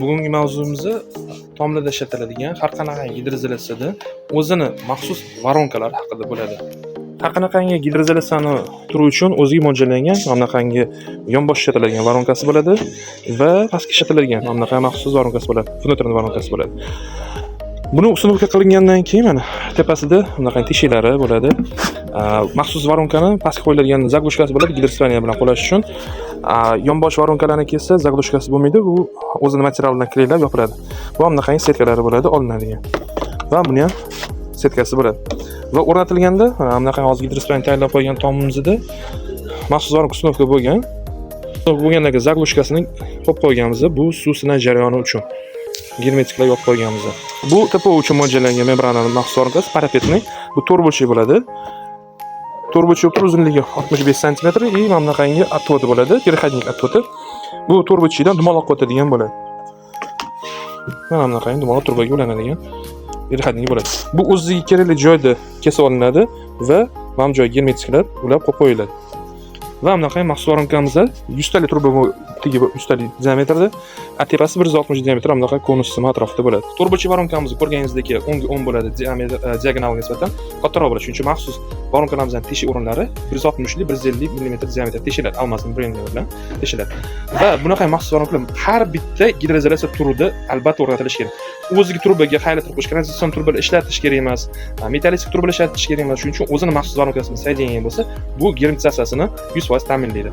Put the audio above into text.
Bugungi mavzumiz tomlarda ishlatiladigan har qanaqangi gidroizolyatsiyada o'zini maxsus varonkalar haqida bo'ladi. Har qanaqangi gidroizolyatsiyani turi uchun o'ziga mo'ljallangan bunaqangi yonbosh ishlatiladigan varonkasi bo'ladi va pastga ishlatiladigan bunaqangi maxsus varonkasi bo'ladi. Внутренний varonkasi bo'ladi. Buni uстановка qilingandan keyin mana tepasida bunaqangi teshiklari bo'ladi. Maxsus varonkani pastga qo'yiladigan zaglushkasi bo'ladi gidroispaniya bilan qo'llash uchun. Yonbosh varonkalarniki esa zaglushkasi bo'lmaydi, u o'zini material bilan kleylanib yopiladi. Bu bunaqangi setkalari bo'ladi, olinadigan. Va buni ham setkasi bo'ladi. Va o'rnatilganda bunaqangi hozir gidroispaniya tayyorlab qo'ygan tomimizda maxsus varonka uстановка bo'lgan. Bo'lgandagi zaglushkasini qo'yib qo'yganmiz. Bu suv sinash jarayoni uchun. Germetiklar yopib qo'yganmiz. Bu tepa uchun mo'ljallangan membrananing maxsus varonkasi parapetni. Bu to'rtburchak bo'ladi. To'rtburchak uzunligi 65 sm и mana bunaqangi отводы bo'ladi, переходник отводы. Bu to'rtburchakdan dumaloq o'tadigan bo'ladi. Mana bunaqangi dumaloq turbaga ulanadigan переходник bo'ladi. Bu o'ziga kerakli joyda kesib olinadi va mana bu joyga germetiklar ulab qo'yib qo'yiladi. Va bunaqangi maxsus varonkamizda 100 talik turba tigi 100 talik diametrda, tepasi 160 diametr bunaqa konus sima atrofida bo'ladi. To'rtburchak varonkamizni ko'rganingizdek 10 ga 10 bo'ladi, diagonalga nisbatan kattaroq bo'ladi. Shuning uchun maxsus varonkalarimizning teshik o'rinlari 160 lik 150 mm diametr teshiladi, almasning brendi bilan teshiladi. Va bunaqa maxsus varonkalar har bitta gidroizolyatsiya turida albatta o'rnatilishi kerak. O'ziga turbaga qaylatib qo'yish, konditsion turbalar ishlatish kerak emas, metallik turbalar ishlatish kerak emas. Shuning uchun o'zini maxsus varonkasini saylangan bo'lsa, bu germetizatsiyasini 100% ta'minlaydi.